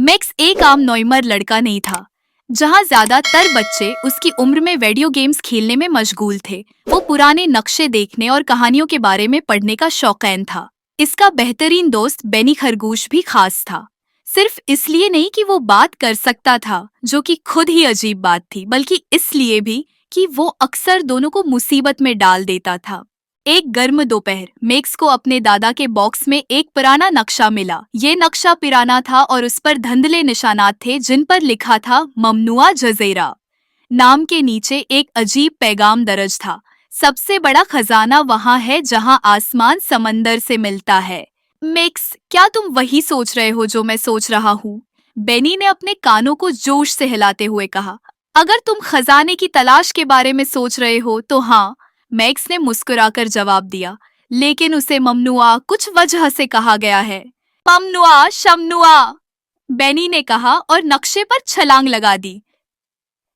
Max एक आम normal लड़का नहीं था। जहाँ ज्यादातर बच्चे उसकी उम्र में वीडियो गेम्स खेलने में मशगूल थे, वो पुराने नक्शे देखने और कहानियों के बारे में पढ़ने का शौकीन था। इसका बेहतरीन दोस्त बेनी खरगोश भी खास था। सिर्फ इसलिए नहीं कि वो बात कर सकता था, जो कि खुद ही अजीब बात थी, बल्कि इसलिए भी कि वो अक्सर दोनों को मुसीबत में डाल देता था। एक गर्म दोपहर मैक्स को अपने दादा के बॉक्स में एक पुराना नक्शा मिला। ये नक्शा पुराना था और उस पर धुंधले निशानात थे जिन पर लिखा था ममनुआ जज़ीरा। नाम के नीचे एक अजीब पैगाम दर्ज था। सबसे बड़ा खजाना वहाँ है जहाँ आसमान समंदर से मिलता है। मैक्स, क्या तुम वही सोच रहे हो जो मैं सोच रहा हूँ? बेनी ने अपने कानों को जोश से हिलाते हुए कहा। अगर तुम खजाने की तलाश के बारे में सोच रहे हो तो हाँ, मैक्स ने मुस्कुराकर जवाब दिया। लेकिन उसे ममनुआ कुछ वजह से कहा गया है। ममनुआ शमनुआ, बेनी ने कहा और नक्शे पर छलांग लगा दी।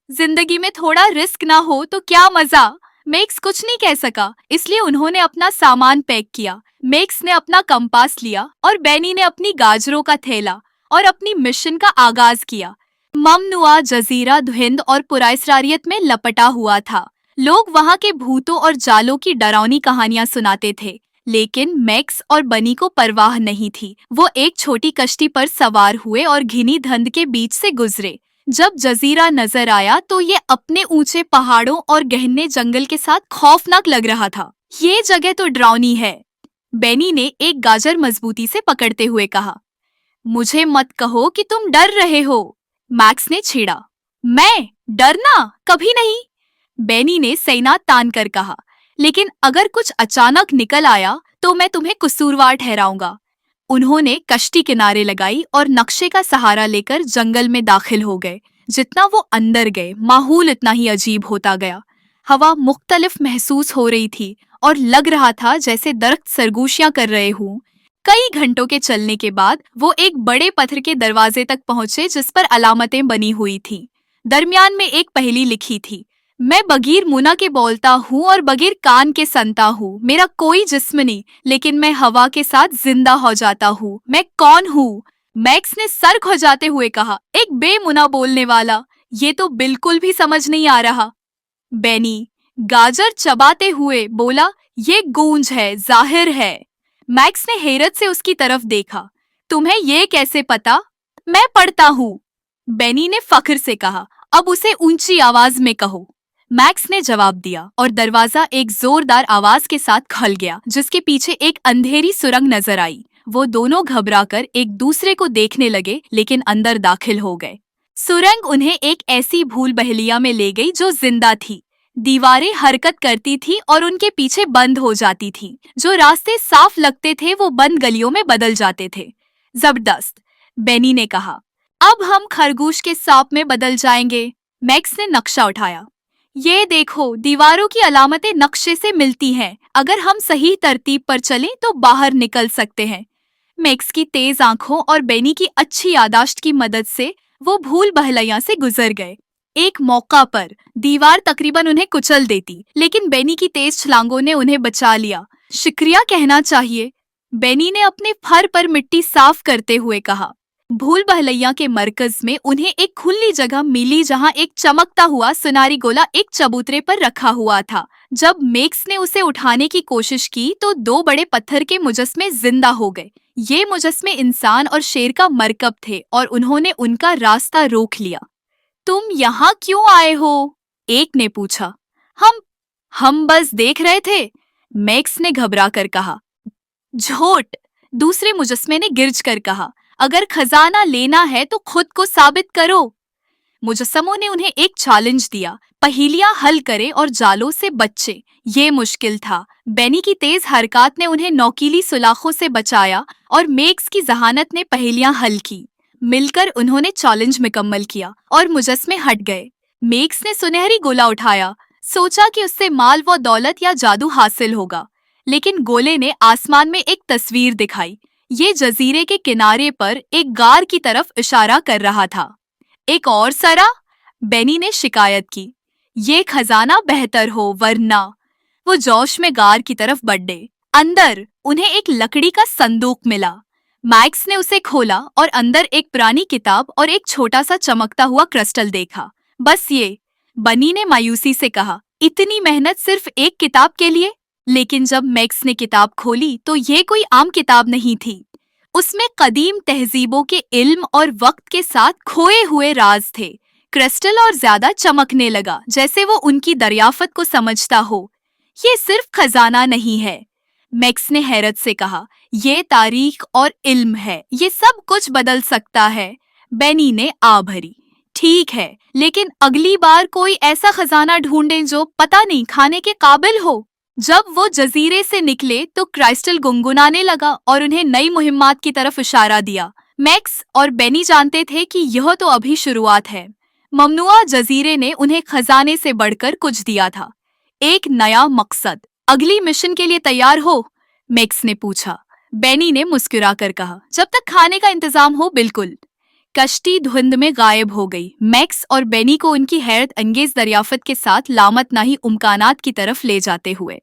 जिंदगी में थोड़ा रिस्क ना हो तो क्या मजा। मैक्स कुछ नहीं कह सका, इसलिए उन्होंने अपना सामान पैक किया। मैक्स ने अपना कंपास लिया और बेनी ने अपनी गाजरों का थैला और अपनी मिशन का आगाज किया। ममनुआ जजीरा धुंध और पुरस्कारियत में लपटा हुआ था। लोग वहाँ के भूतों और जालों की डरावनी कहानियां सुनाते थे, लेकिन मैक्स और बनी को परवाह नहीं थी। वो एक छोटी कश्ती पर सवार हुए और घनी धुंध के बीच से गुजरे। जब जजीरा नजर आया तो ये अपने ऊंचे पहाड़ों और गहने जंगल के साथ खौफनाक लग रहा था। ये जगह तो डरावनी है, बेनी ने एक गाजर मजबूती से पकड़ते हुए कहा। मुझे मत कहो कि तुम डर रहे हो, मैक्स ने छेड़ा। मैं डरना कभी नहीं, बेनी ने सैना तान कर कहा। लेकिन अगर कुछ अचानक निकल आया तो मैं तुम्हें कसूरवार ठहराऊंगा। उन्होंने कश्ती किनारे लगाई और नक्शे का सहारा लेकर जंगल में दाखिल हो गए। जितना वो अंदर गए, माहौल इतना ही अजीब होता गया। हवा मुख्तलिफ महसूस हो रही थी और लग रहा था जैसे दरख्त सरगोशियां कर रहे हों। कई घंटों के चलने के बाद वो एक बड़े पत्थर के दरवाजे तक पहुंचे जिस पर अलामतें बनी हुई थीं। दरमियान में एक पहेली लिखी थी। मैं बगैर मुना के बोलता हूँ और बगैर कान के सुनता हूँ। मेरा कोई जिस्म नहीं, लेकिन मैं हवा के साथ जिंदा हो जाता हूँ। मैं कौन हूँ? मैक्स ने सर खुजाते हुए कहा। एक बेमुना बोलने वाला, ये तो बिल्कुल भी समझ नहीं आ रहा। बेनी गाजर चबाते हुए बोला, ये गूंज है, जाहिर है। मैक्स ने हैरत से उसकी तरफ देखा। तुम्हें ये कैसे पता? मैं पढ़ता हूँ, बेनी ने फख्र से कहा। अब उसे ऊंची आवाज में कहो, मैक्स ने जवाब दिया और दरवाजा एक जोरदार आवाज के साथ खुल गया, जिसके पीछे एक अंधेरी सुरंग नजर आई। वो दोनों घबराकर एक दूसरे को देखने लगे, लेकिन अंदर दाखिल हो गए। सुरंग उन्हें एक ऐसी भूल बहलिया में ले गई जो जिंदा थी। दीवारें हरकत करती थी और उनके पीछे बंद हो जाती थी। जो रास्ते साफ लगते थे वो बंद गलियों में बदल जाते थे। जबरदस्त, बेनी ने कहा। अब हम खरगोश के सांप में बदल जाएंगे। मैक्स ने नक्शा उठाया। ये देखो, दीवारों की अलामतें नक्शे से मिलती हैं। अगर हम सही तरतीब पर चलें तो बाहर निकल सकते हैं। मैक्स की तेज आंखों और बेनी की अच्छी यादाश्त की मदद से वो भूल भलैया से गुजर गए। एक मौका पर दीवार तकरीबन उन्हें कुचल देती, लेकिन बेनी की तेज छलांगों ने उन्हें बचा लिया। शुक्रिया कहना चाहिए, बेनी ने अपने फर पर मिट्टी साफ करते हुए कहा। भूल भलैया के मरकज में उन्हें एक खुली जगह मिली जहां एक चमकता हुआ सुनारी गोला एक चबूतरे पर रखा हुआ था। जब मैक्स ने उसे उठाने की कोशिश की तो दो बड़े पत्थर के मुजस्मे जिंदा हो गए। ये मुजस्मे इंसान और शेर का मरकब थे और उन्होंने उनका रास्ता रोक लिया। तुम यहाँ क्यों आए हो? एक ने पूछा। हम बस देख रहे थे, मैक्स ने घबरा कर कहा। झूठ, दूसरे मुजस्मे ने गिरज कर कहा। अगर खजाना लेना है तो खुद को साबित करो। मुजस्समों ने उन्हें एक चैलेंज दिया, पहेलियां हल करें और जालों से बचे। ये मुश्किल था। बेनी की तेज हरकत ने उन्हें नौकीली सुलाखों से बचाया और मैक्स की जहानत ने पहेलियां हल की। मिलकर उन्होंने चैलेंज मुकम्मल किया और मुजस्मे हट गए। मैक्स ने सुनहरी गोला उठाया, सोचा कि उससे माल व दौलत या जादू हासिल होगा। लेकिन गोले ने आसमान में एक तस्वीर दिखाई। ये जजीरे के किनारे पर एक गार की तरफ इशारा कर रहा था। एक और सरा, बेनी ने शिकायत की। ये खजाना बेहतर हो वरना। वो जोश में गार की तरफ बढ़े। अंदर उन्हें एक लकड़ी का संदूक मिला। मैक्स ने उसे खोला और अंदर एक पुरानी किताब और एक छोटा सा चमकता हुआ क्रिस्टल देखा। बस ये, बनी ने मायूसी से कहा। इतनी मेहनत सिर्फ एक किताब के लिए? लेकिन जब मैक्स ने किताब खोली तो ये कोई आम किताब नहीं थी। उसमें कदीम तहजीबों के इल्म और वक्त के साथ खोए हुए राज थे। क्रिस्टल और ज्यादा चमकने लगा, जैसे वो उनकी दरियाफत को समझता हो। ये सिर्फ खजाना नहीं है, मैक्स ने हैरत से कहा, ये तारीख और इल्म है, ये सब कुछ बदल सकता है। बेनी ने आ भरी। ठीक है, लेकिन अगली बार कोई ऐसा खजाना ढूंढें जो पता नहीं खाने के काबिल हो। जब वो जजीरे से निकले तो क्राइस्टल गुनगुनाने लगा और उन्हें नई मुहिम्मात की तरफ इशारा दिया। मैक्स और बेनी जानते थे कि यह तो अभी शुरुआत है। ममनुआ जजीरे ने उन्हें खजाने से बढ़कर कुछ दिया था, एक नया मकसद। अगली मिशन के लिए तैयार हो? मैक्स ने पूछा। बेनी ने मुस्कुराकर कहा, जब तक खाने का इंतजाम हो, बिल्कुल। कश्ती धुंध में गायब हो गई। मैक्स और बेनी को उनकी हैरत अंगेज दरियाफत के साथ लामत नाही उम्कानात की तरफ ले जाते हुए।